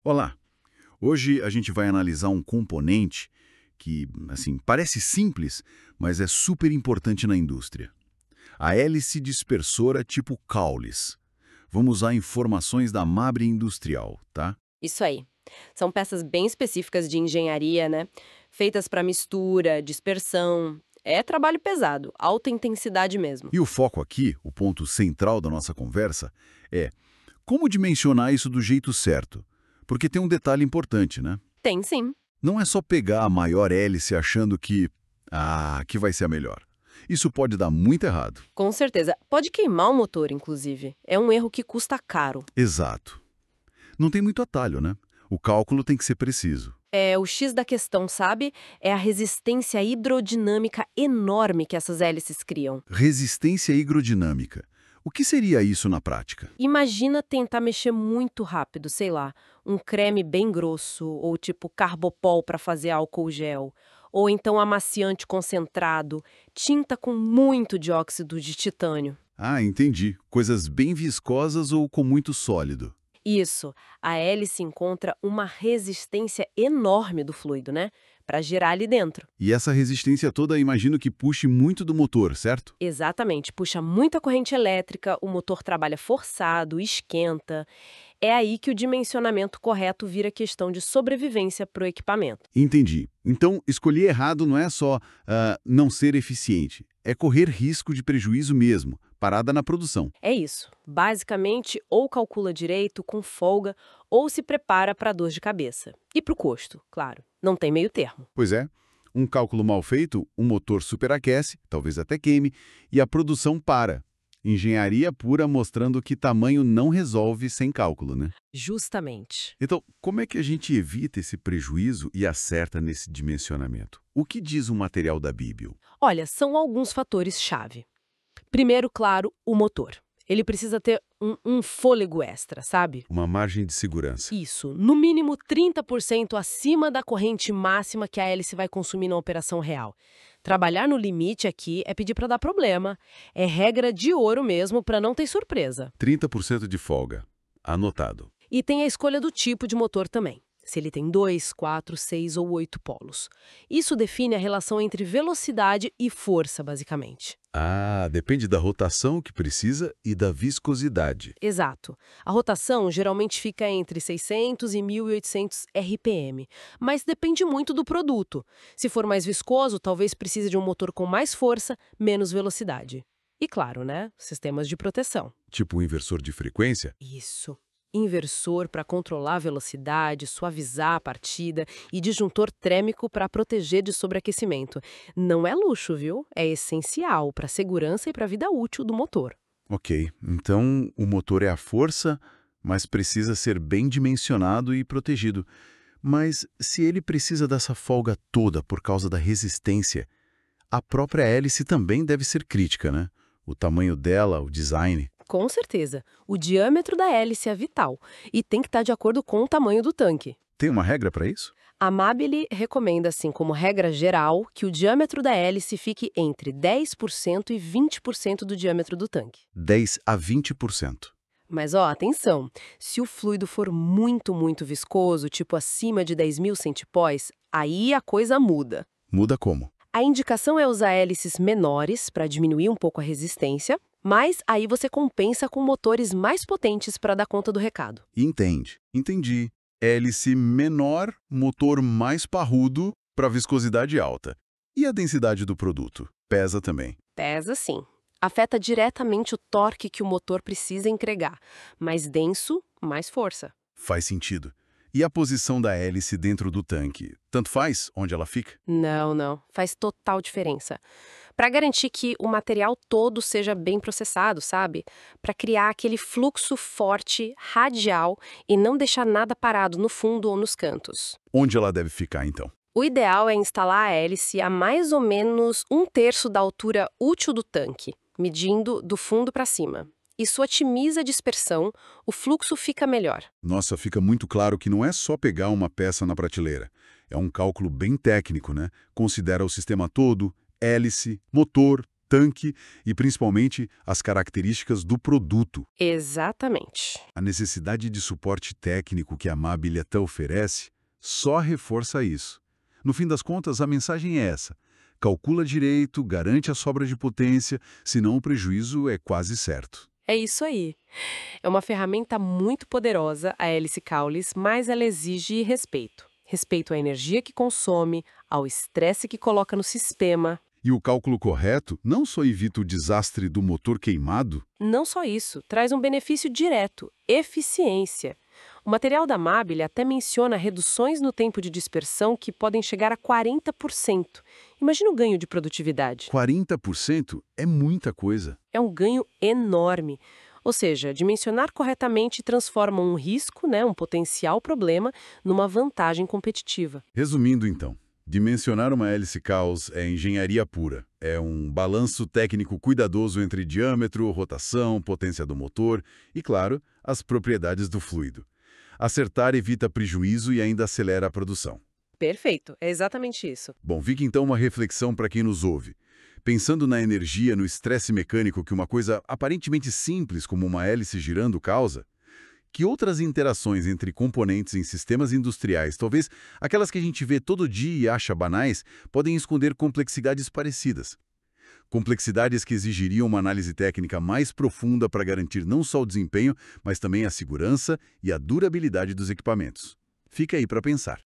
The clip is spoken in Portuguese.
Olá! Hoje a gente vai analisar um componente que, assim, parece simples, mas é super importante na indústria. A hélice dispersora tipo Caulis. Vamos usar informações da Mabre Industrial, tá? Isso aí. São peças bem específicas de engenharia, né? Feitas para mistura, dispersão. É trabalho pesado, alta intensidade mesmo. E o foco aqui, o ponto central da nossa conversa, é como dimensionar isso do jeito certo. Porque tem um detalhe importante, né? Tem sim. Não é só pegar a maior hélice achando que vai ser a melhor. Isso pode dar muito errado. Com certeza. Pode queimar o motor, inclusive. É um erro que custa caro. Exato. Não tem muito atalho, né? O cálculo tem que ser preciso. É o X da questão, sabe? É a resistência hidrodinâmica enorme que essas hélices criam. Resistência hidrodinâmica. O que seria isso na prática? Imagina tentar mexer muito rápido, sei lá, um creme bem grosso, ou tipo carbopol para fazer álcool gel, ou então amaciante concentrado, tinta com muito dióxido de titânio. Ah, entendi. Coisas bem viscosas ou com muito sólido. Isso, a hélice encontra uma resistência enorme do fluido, né? Para girar ali dentro. E essa resistência toda, imagino que puxe muito do motor, certo? Exatamente, puxa muita corrente elétrica, o motor trabalha forçado, esquenta. É aí que o dimensionamento correto vira questão de sobrevivência para o equipamento. Entendi. Então, escolher errado não é só não ser eficiente, é correr risco de prejuízo mesmo, parada na produção. É isso. Basicamente, ou calcula direito, com folga, ou se prepara para dor de cabeça. E para o custo, claro. Não tem meio termo. Pois é, um cálculo mal feito, o motor superaquece, talvez até queime, e a produção para. Engenharia pura mostrando que tamanho não resolve sem cálculo, né? Justamente. Então, como é que a gente evita esse prejuízo e acerta nesse dimensionamento? O que diz o material da Bíblia? Olha, são alguns fatores-chave. Primeiro, claro, o motor. Ele precisa ter um fôlego extra, sabe? Uma margem de segurança. Isso, no mínimo 30% acima da corrente máxima que a hélice vai consumir na operação real. Trabalhar no limite aqui é pedir para dar problema. É regra de ouro mesmo para não ter surpresa. 30% de folga. Anotado. E tem a escolha do tipo de motor também. Se ele tem 2, 4, 6 ou 8 polos. Isso define a relação entre velocidade e força, basicamente. Ah, depende da rotação que precisa e da viscosidade. Exato. A rotação geralmente fica entre 600 e 1.800 RPM, mas depende muito do produto. Se for mais viscoso, talvez precise de um motor com mais força, menos velocidade. E claro, né? Sistemas de proteção. Tipo um inversor de frequência? Isso. Inversor para controlar a velocidade, suavizar a partida e disjuntor térmico para proteger de sobreaquecimento. Não é luxo, viu? É essencial para a segurança e para a vida útil do motor. Ok, então o motor é a força, mas precisa ser bem dimensionado e protegido. Mas se ele precisa dessa folga toda por causa da resistência, a própria hélice também deve ser crítica, né? O tamanho dela, o design. Com certeza. O diâmetro da hélice é vital e tem que estar de acordo com o tamanho do tanque. Tem uma regra para isso? A Mabile recomenda, assim como regra geral, que o diâmetro da hélice fique entre 10% e 20% do diâmetro do tanque. 10 a 20%. Mas ó, atenção, se o fluido for muito viscoso, tipo acima de 10.000 centipós, aí a coisa muda. Muda como? A indicação é usar hélices menores para diminuir um pouco a resistência, mas aí você compensa com motores mais potentes para dar conta do recado. Entende. Entendi. Hélice menor, motor mais parrudo para viscosidade alta. E a densidade do produto? Pesa também. Pesa sim. Afeta diretamente o torque que o motor precisa entregar. Mais denso, mais força. Faz sentido. E a posição da hélice dentro do tanque? Tanto faz onde ela fica? Não. Faz total diferença. Para garantir que o material todo seja bem processado, sabe? Para criar aquele fluxo forte, radial e não deixar nada parado no fundo ou nos cantos. Onde ela deve ficar, então? O ideal é instalar a hélice a mais ou menos 1/3 da altura útil do tanque, medindo do fundo para cima. Isso otimiza a dispersão, o fluxo fica melhor. Nossa, fica muito claro que não é só pegar uma peça na prateleira. É um cálculo bem técnico, né? Considera o sistema todo, hélice, motor, tanque e, principalmente, as características do produto. Exatamente. A necessidade de suporte técnico que a Mobility oferece só reforça isso. No fim das contas, a mensagem é essa. Calcula direito, garante a sobra de potência, senão o prejuízo é quase certo. É isso aí. É uma ferramenta muito poderosa, a hélice Cowlis, mas ela exige respeito. Respeito à energia que consome, ao estresse que coloca no sistema. E o cálculo correto não só evita o desastre do motor queimado, Não só isso, traz um benefício direto, eficiência. O material da Mabile até menciona reduções no tempo de dispersão que podem chegar a 40%. Imagina o ganho de produtividade. 40% é muita coisa. É um ganho enorme. Ou seja, dimensionar corretamente transforma um risco, um potencial problema, numa vantagem competitiva. Resumindo, então, dimensionar uma hélice Caos é engenharia pura. É um balanço técnico cuidadoso entre diâmetro, rotação, potência do motor e, claro, as propriedades do fluido. Acertar evita prejuízo e ainda acelera a produção. Perfeito, é exatamente isso. Bom, fica então uma reflexão para quem nos ouve. Pensando na energia, no estresse mecânico que uma coisa aparentemente simples como uma hélice girando causa, que outras interações entre componentes em sistemas industriais, talvez aquelas que a gente vê todo dia e acha banais, podem esconder complexidades parecidas? Complexidades que exigiriam uma análise técnica mais profunda para garantir não só o desempenho, mas também a segurança e a durabilidade dos equipamentos. Fica aí para pensar.